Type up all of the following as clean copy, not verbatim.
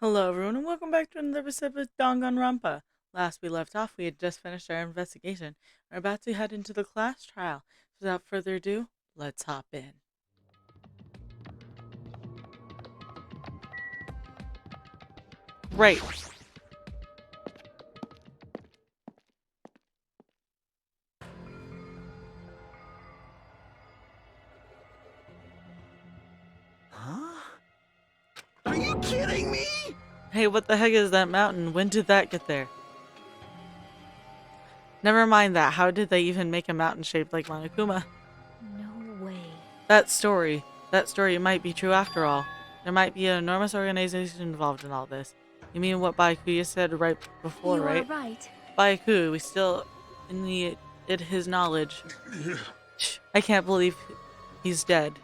Hello everyone and welcome back to another episode of Danganronpa. Last we left off, we had just finished our investigation. We're about to head into the class trial. Without further ado, let's hop in. Great. Huh? Are you kidding me? Hey, what the heck is that mountain? When did that get there? Never mind that. How did they even make a mountain shaped like Monokuma? No way. That story might be true after all. There might be an enormous organization involved in all this. You mean what Byakuya said right before, You right? are right. Byaku, we still need his knowledge. I can't believe he's dead.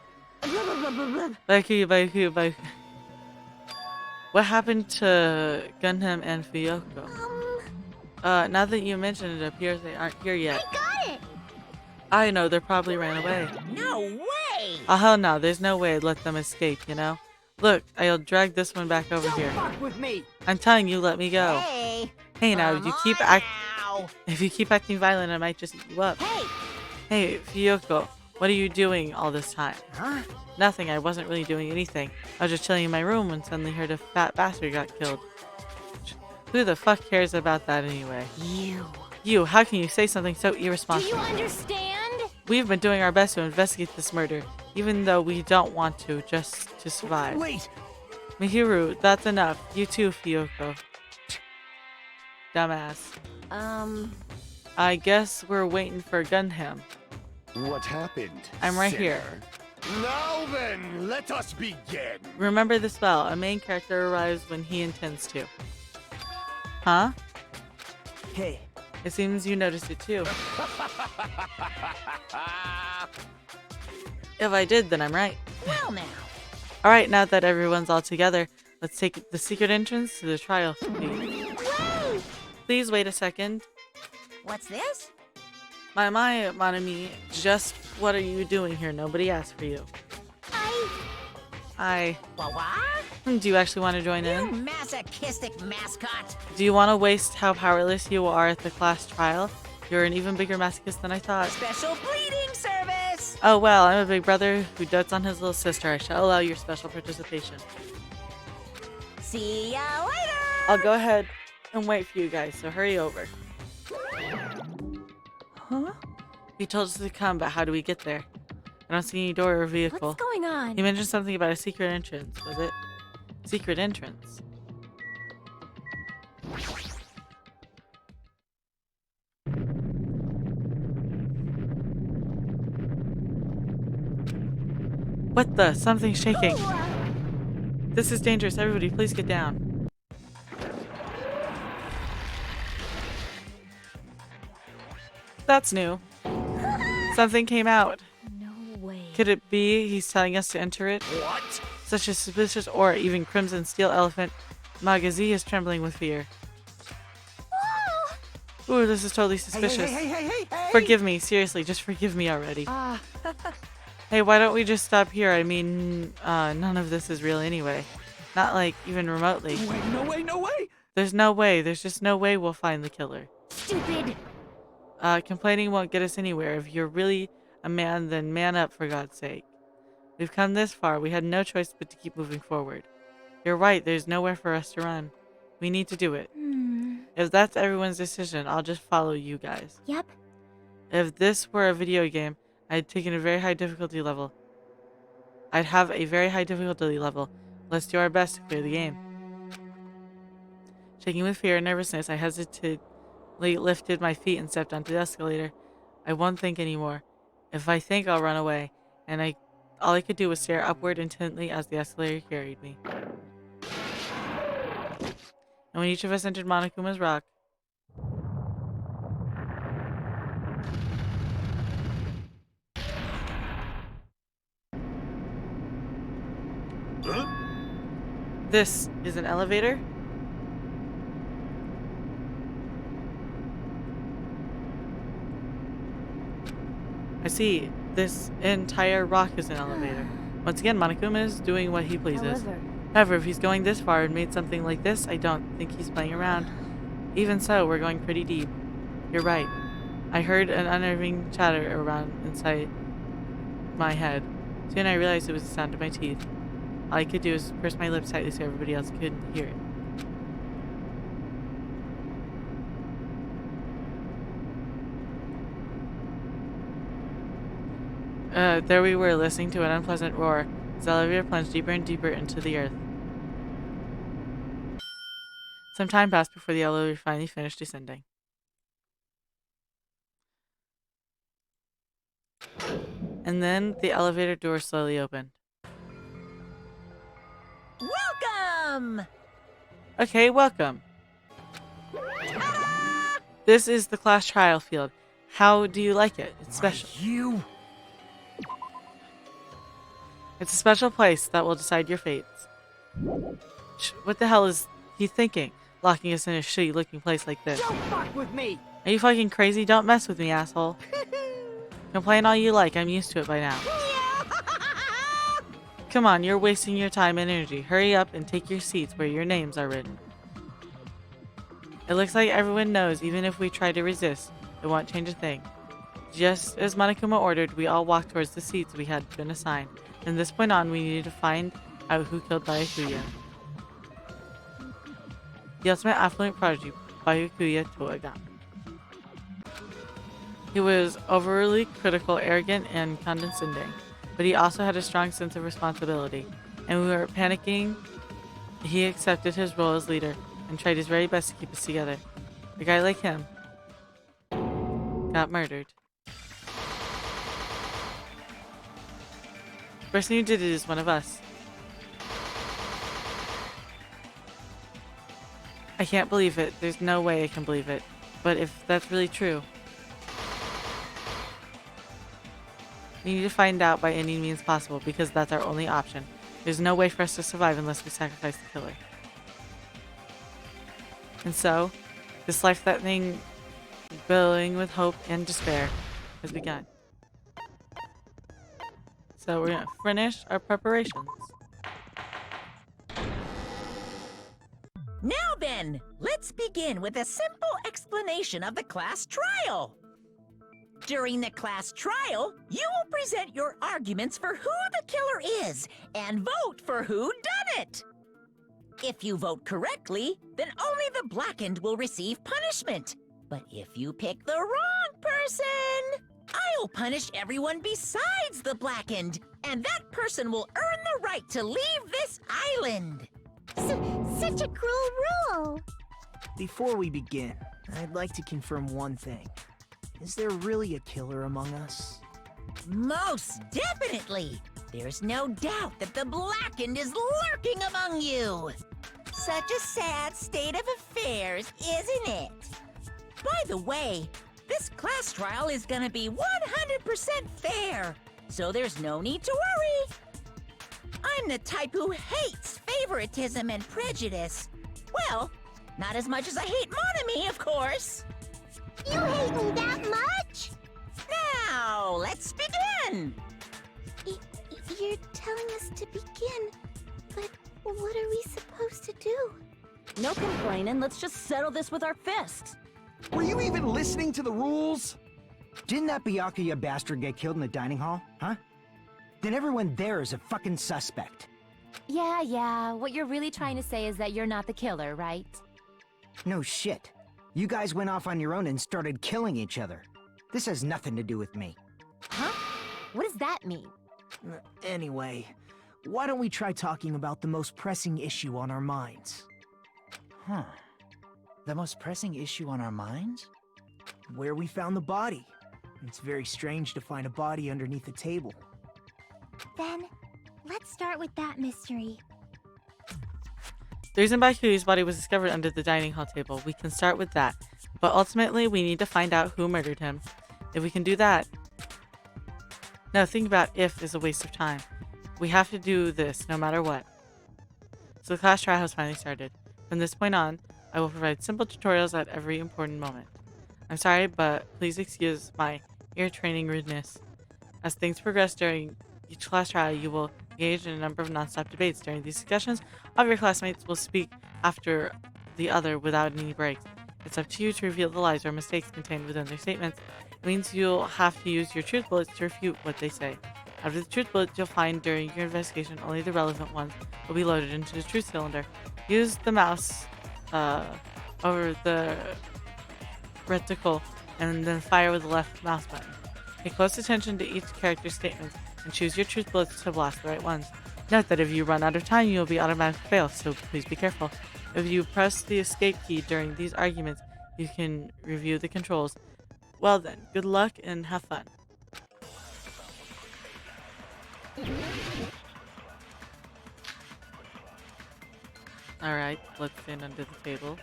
Byaku. What happened to Gundam and Fuyoko? Now that you mention it, appears they aren't here yet. I got it! I know, they probably ran away. No way! Oh hell no, there's no way I'd let them escape, you know? Look, I'll drag this one back over here. Fuck with me! I'm telling you, let me go. Hey now, if you keep acting violent, I might just eat you up. Hey! Hey, Fuyoko, what are you doing all this time? Huh? Nothing, I wasn't really doing anything. I was just chilling in my room when suddenly heard a fat bastard got killed. Who the fuck cares about that anyway? You, how can you say something so Do irresponsible? you understand? We've been doing our best to investigate this murder, even though we don't want to, just to survive. Wait! Mihiru, that's enough. You too, Fuyoko. Dumbass. I guess we're waiting for Gundam. What happened? I'm right sinner? here. Now then, let us begin. Remember the spell. A main character arrives when he intends to. Huh? Hey. It seems you noticed it too. If I did, then I'm right. Well now. Alright, now that everyone's all together, let's take the secret entrance to the trial. Whoa! Please wait a second. What's this? My Monami, just what are you doing here? Nobody asked for you. Do you actually want to join You in? masochistic mascot! Do you want to waste how powerless you are at the class trial? You're an even bigger masochist than I thought. Special bleeding service! Oh well, I'm a big brother who dotes on his little sister. I shall allow your special participation. See ya later! I'll go ahead and wait for you guys, so hurry over. Huh? He told us to come, but how do we get there? I don't see any door or vehicle. What's going on? He mentioned something about a secret entrance. Was it? Secret entrance. What the? Something's shaking. This is dangerous. Everybody, please get down. That's new. Something came out. No way. Could it be he's telling us to enter it? What? Such a suspicious aura, even Crimson Steel Elephant Magazi is trembling with fear. Ooh, this is totally suspicious. Hey. Forgive me, seriously, just forgive me already. Hey, why don't we just stop here? I mean, none of this is real anyway. Not like, even remotely. Wait, no way! There's just no way we'll find the killer. Stupid! Complaining won't get us anywhere. If you're really a man, then man up, for God's sake. We've come this far. We had no choice but to keep moving forward. You're right, there's nowhere for us to run. We need to do it. If that's everyone's decision, I'll just follow you guys. Yep. If this were a video game, I'd taken a very high difficulty level. I'd have a very high difficulty level. Let's do our best to clear the game. Shaking with fear and nervousness, I hesitantly lifted my feet and stepped onto the escalator. I won't think anymore. If I think, I'll run away. And all I could do was stare upward intently as the escalator carried me. And when each of us entered Monokuma's rock, Huh? this is an elevator? I see. This entire rock is an elevator. Once again, Monokuma is doing what he pleases. However, However, if he's going this far and made something like this, I don't think he's playing around. Even so, we're going pretty deep. You're right. I heard an unnerving chatter around inside my head. Soon I realized it was the sound of my teeth. All I could do was purse my lips tightly so everybody else couldn't hear it. There we were, listening to an unpleasant roar as the elevator plunged deeper and deeper into the earth. Some time passed before the elevator finally finished descending. And then the elevator door slowly opened. Welcome! Okay, welcome. This is the class trial field. How do you like it? It's special. You? It's a special place that will decide your fates. What the hell is he thinking? Locking us in a shitty looking place like this. Don't fuck with me! Are you fucking crazy? Don't mess with me, asshole. Complain all you like. I'm used to it by now. Come on, you're wasting your time and energy. Hurry up and take your seats where your names are written. It looks like everyone knows, even if we try to resist, it won't change a thing. Just as Monokuma ordered, we all walked towards the seats we had been assigned. From this point on, we needed to find out who killed Byakuya. The ultimate affluent prodigy, Byakuya Toga. He was overly critical, arrogant, and condescending, but he also had a strong sense of responsibility. And we were panicking. He accepted his role as leader and tried his very best to keep us together. A guy like him got murdered. The person who did it is one of us. I can't believe it. There's no way I can believe it. But if that's really true, we need to find out by any means possible, because that's our only option. There's no way for us to survive unless we sacrifice the killer. And so, this life-threatening billing with hope and despair has begun. So we're gonna finish our preparations. Now then, let's begin with a simple explanation of the class trial. During the class trial, you will present your arguments for who the killer is and vote for who done it. If you vote correctly, then only the blackened will receive punishment. But if you pick the wrong person, I'll punish everyone besides the blackened, and that person will earn the right to leave this island. Such a cruel rule. Before we begin, I'd like to confirm one thing. Is there really a killer among us? Most definitely. There's no doubt that the blackened is lurking among you. Such a sad state of affairs, isn't it? By the way, this class trial is gonna be 100% fair, so there's no need to worry. I'm the type who hates favoritism and prejudice. Well, not as much as I hate Monami, of course. You hate me that much? Now, let's begin. You're telling us to begin, but what are we supposed to do? No complaining, let's just settle this with our fists. Were you even listening to the rules? Didn't that Byakuya bastard get killed in the dining hall, huh? Then everyone there is a fucking suspect. Yeah, what you're really trying to say is that you're not the killer, right? No shit. You guys went off on your own and started killing each other. This has nothing to do with me. Huh? What does that mean? Anyway, why don't we try talking about the most pressing issue on our minds? Huh. The most pressing issue on our minds? Where we found the body. It's very strange to find a body underneath a table. Then, let's start with that mystery. The reason Bakuya's body was discovered under the dining hall table, we can start with that. But ultimately, we need to find out who murdered him. If we can do that... No, think about if is a waste of time. We have to do this no matter what. So the class trial has finally started. From this point on, I will provide simple tutorials at every important moment. I'm sorry, but please excuse my ear-training rudeness. As things progress during each class trial, you will Engage in a number of non-stop debates. During these discussions, all of your classmates will speak after the other without any breaks. It's up to you to reveal the lies or mistakes contained within their statements. It means you'll have to use your truth bullets to refute what they say. Out of the truth bullets you'll find during your investigation, only the relevant ones will be loaded into the truth cylinder. Use the mouse over the reticle and then fire with the left mouse button. Pay close attention to each character's statements and choose your truth bullets to blast the right ones. Note that if you run out of time, you will be automatically failed, so please be careful. If you press the escape key during these arguments, you can review the controls. Well then, good luck and have fun. Alright, let's stand under the table.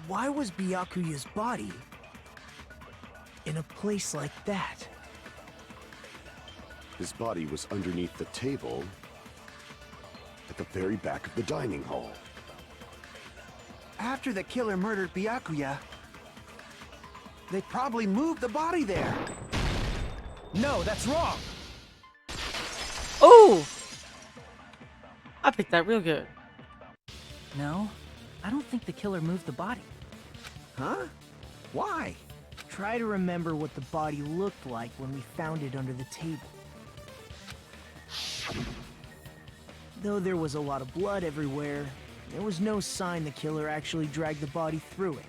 Why was Byakuya's body in a place like that? His body was underneath the table at the very back of the dining hall. After the killer murdered Byakuya, they probably moved the body there. No, that's wrong! Oh! I picked that real good. No, I don't think the killer moved the body. Huh? Why? Try to remember what the body looked like when we found it under the table. Though there was a lot of blood everywhere, there was no sign the killer actually dragged the body through it.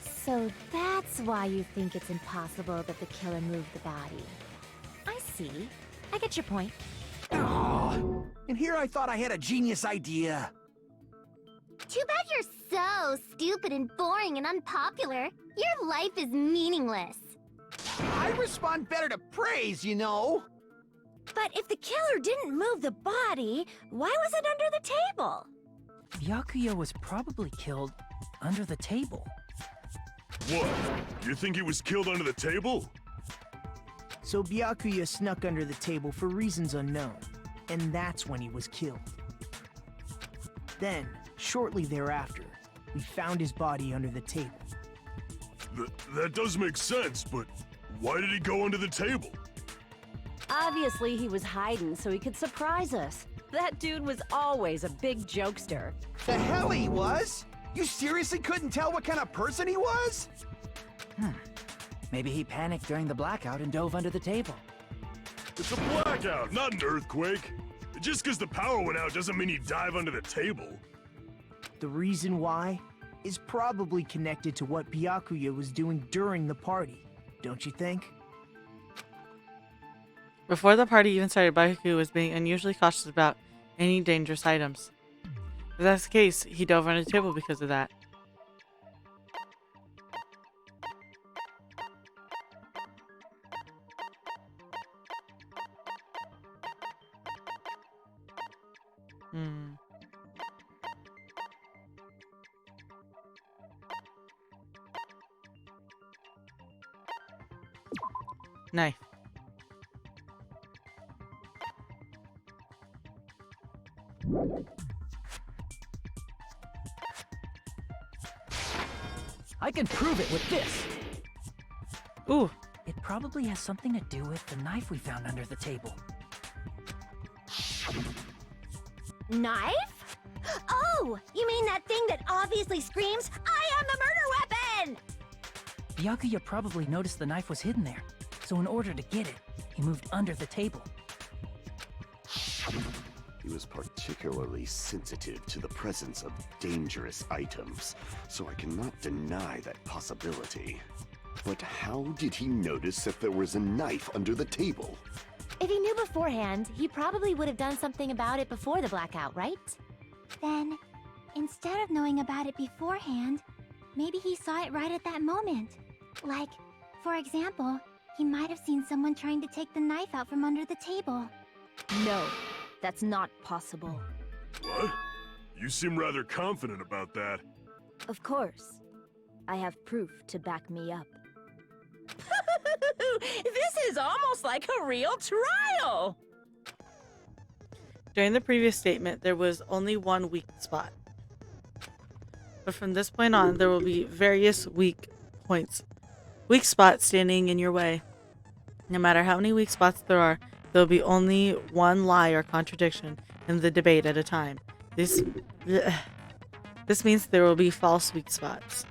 So that's why you think it's impossible that the killer moved the body. I see. I get your point. Oh, and here I thought I had a genius idea. Too bad you're so stupid and boring and unpopular. Your life is meaningless. I respond better to praise, you know. But if the killer didn't move the body, why was it under the table? Byakuya was probably killed under the table. What? You think he was killed under the table? So Byakuya snuck under the table for reasons unknown, and that's when he was killed. Then, shortly thereafter, we found his body under the table. That does make sense, but why did he go under the table? Obviously, he was hiding so he could surprise us. That dude was always a big jokester. The hell he was? You seriously couldn't tell what kind of person he was? Maybe he panicked during the blackout and dove under the table. It's a blackout, not an earthquake. Just because the power went out doesn't mean you dive under the table. The reason why is probably connected to what Byakuya was doing during the party, don't you think? Before the party even started, Byakuya was being unusually cautious about any dangerous items. If that's the case, he dove under the table because of that. Knife. I can prove it with this! Ooh. It probably has something to do with the knife we found under the table. Knife? Oh, you mean that thing that obviously screams, "I am the murder weapon!" Byakuya probably noticed the knife was hidden there, so in order to get it, he moved under the table. He was particularly sensitive to the presence of dangerous items, so I cannot deny that possibility. But how did he notice that there was a knife under the table? If he knew beforehand, he probably would have done something about it before the blackout, right? Then, instead of knowing about it beforehand, maybe he saw it right at that moment. Like, for example, he might have seen someone trying to take the knife out from under the table. No, that's not possible. What? You seem rather confident about that. Of course. I have proof to back me up. This is almost like a real trial! During the previous statement, there was only one weak spot. But from this point on, there will be various weak spots standing in your way. No matter how many weak spots there are, There'll be only one lie or contradiction in the debate at a time. This means there will be false weak spots.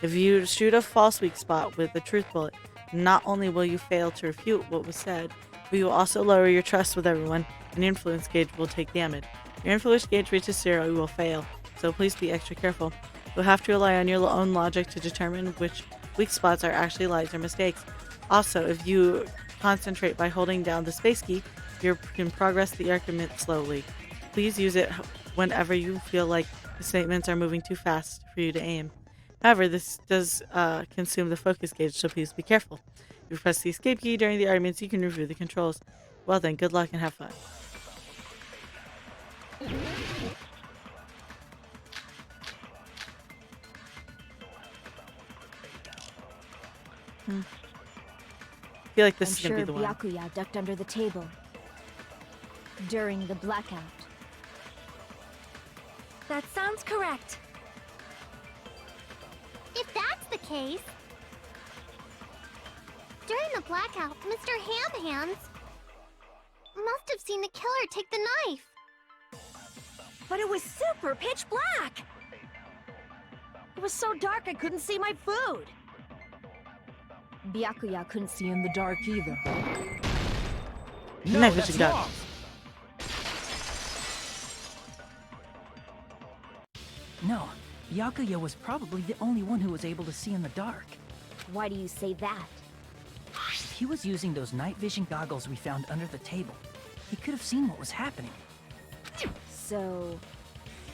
If you shoot a false weak spot with a truth bullet, not only will you fail to refute what was said, but you will also lower your trust with everyone, and your influence gauge will take damage. Your influence gauge reaches 0, you will fail, so please be extra careful. You'll have to rely on your own logic to determine which weak spots are actually lies or mistakes. Also, if you concentrate by holding down the space key, you can progress the argument slowly. Please use it whenever you feel like the statements are moving too fast for you to aim. However, this does consume the focus gauge, so please be careful. If you press the escape key during the arguments, you can review the controls. Well then, good luck and have fun. I feel like this is gonna be the one. Byakuya ducked under the table during the blackout. That sounds correct. If that's the case... During the blackout, Mr. Hamhands must have seen the killer take the knife. But it was super pitch black! It was so dark I couldn't see my food. Byakuya couldn't see in the dark either. No, that's wrong. No, Byakuya was probably the only one who was able to see in the dark. Why do you say that? He was using those night vision goggles we found under the table. He could have seen what was happening. So,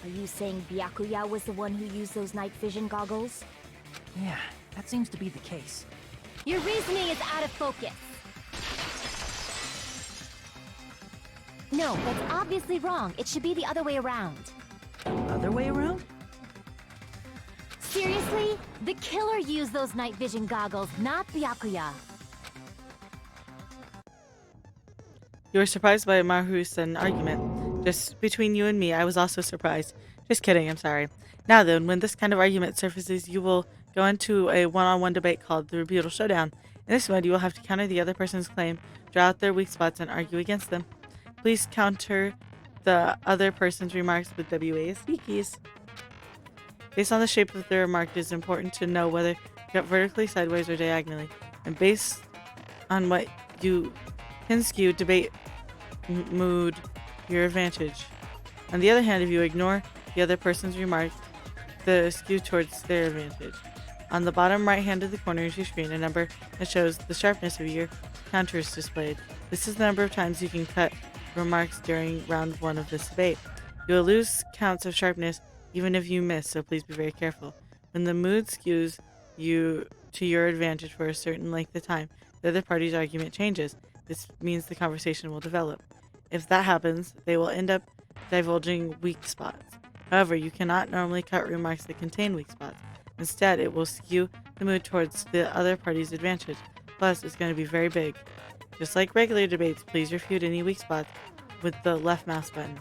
are you saying Byakuya was the one who used those night vision goggles? Yeah, that seems to be the case. Your reasoning is out of focus. No, that's obviously wrong. It should be the other way around. Other way around? Seriously? The killer used those night vision goggles, not Byakuya. You were surprised by Maru's sudden argument. Just between you and me, I was also surprised. Just kidding, I'm sorry. Now then, when this kind of argument surfaces, you will go into a one-on-one debate called the Rebuttal Showdown. In this mode, you will have to counter the other person's claim, draw out their weak spots, and argue against them. Please counter the other person's remarks with WASD keys. Based on the shape of the remark, it is important to know whether you got vertically, sideways, or diagonally. And based on what you can skew debate mood your advantage. On the other hand, if you ignore the other person's remark, the skew towards their advantage. On the bottom right hand of the corner of your screen, a number that shows the sharpness of your counter is displayed. This is the number of times you can cut remarks during round 1 of this debate. You will lose counts of sharpness even if you miss, so please be very careful. When the mood skews you to your advantage for a certain length of time, the other party's argument changes. This means the conversation will develop. If that happens, they will end up divulging weak spots. However, you cannot normally cut remarks that contain weak spots. Instead, it will skew the mood towards the other party's advantage. Plus, it's going to be very big. Just like regular debates, please refute any weak spots with the left mouse button.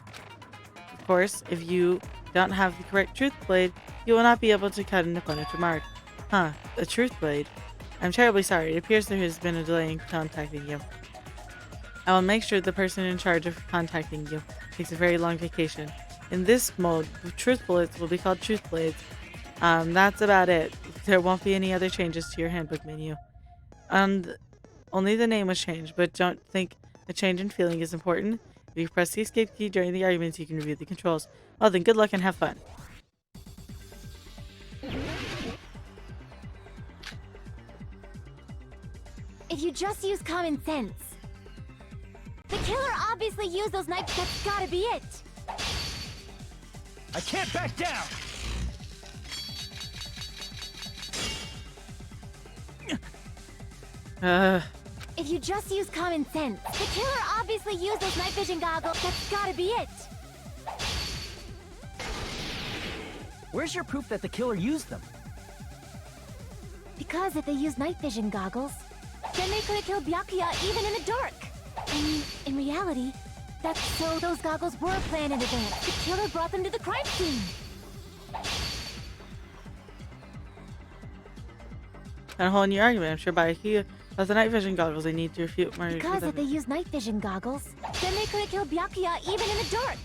Of course, if you don't have the correct truth blade, you will not be able to cut an opponent's remark. Huh, a truth blade? I'm terribly sorry. It appears there has been a delay in contacting you. I will make sure the person in charge of contacting you takes a very long vacation. In this mode, truth bullets will be called truth blades. That's about it. There won't be any other changes to your handbook menu. And only the name was changed, but don't think a change in feeling is important. If you press the escape key during the arguments, you can review the controls. Well then, good luck and have fun. If you just use common sense. The killer obviously used those knives. That's gotta be it. I can't back down! If you just use common sense. The killer obviously used those night vision goggles. That's gotta be it. Where's your proof that the killer used them? Because if they used night vision goggles, then they could have killed Byakuya even in the dark. I mean, in reality, that's so those goggles were planned in advance. The killer brought them to the crime scene. And a whole new argument. I'm sure Byakuya Without the night vision goggles, they need to refute murders. Because if they use night vision goggles, then they could have killed Byakuya even in the dark.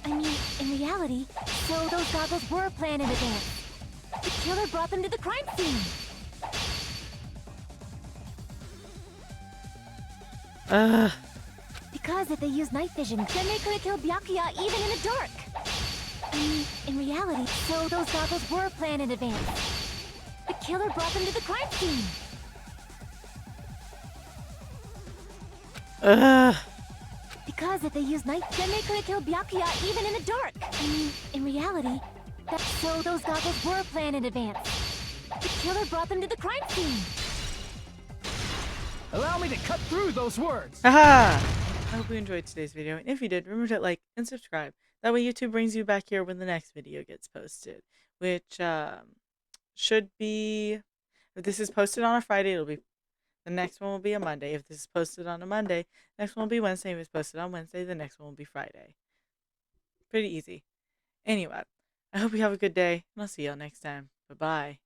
I mean, in reality, so those goggles were planned in advance. The killer brought them to the crime scene. Ugh. Because if they use night vision, then they could have killed Byakuya even in the dark. I mean, in reality, so those goggles were planned in advance. The killer brought them to the crime scene. Ugh. Because if they use night, then they could have killed Byakuya even in the dark. I mean, in reality, so those goggles were planned in advance. The killer brought them to the crime scene. Allow me to cut through those words. Haha! I hope you enjoyed today's video, and if you did, remember to like and subscribe. That way YouTube brings you back here when the next video gets posted, which should be, if this is posted on a Friday, the next one will be a Monday. If this is posted on a Monday, the next one will be Wednesday. If it's posted on Wednesday, the next one will be Friday. Pretty easy. Anyway, I hope you have a good day, and I'll see y'all next time. Bye-bye.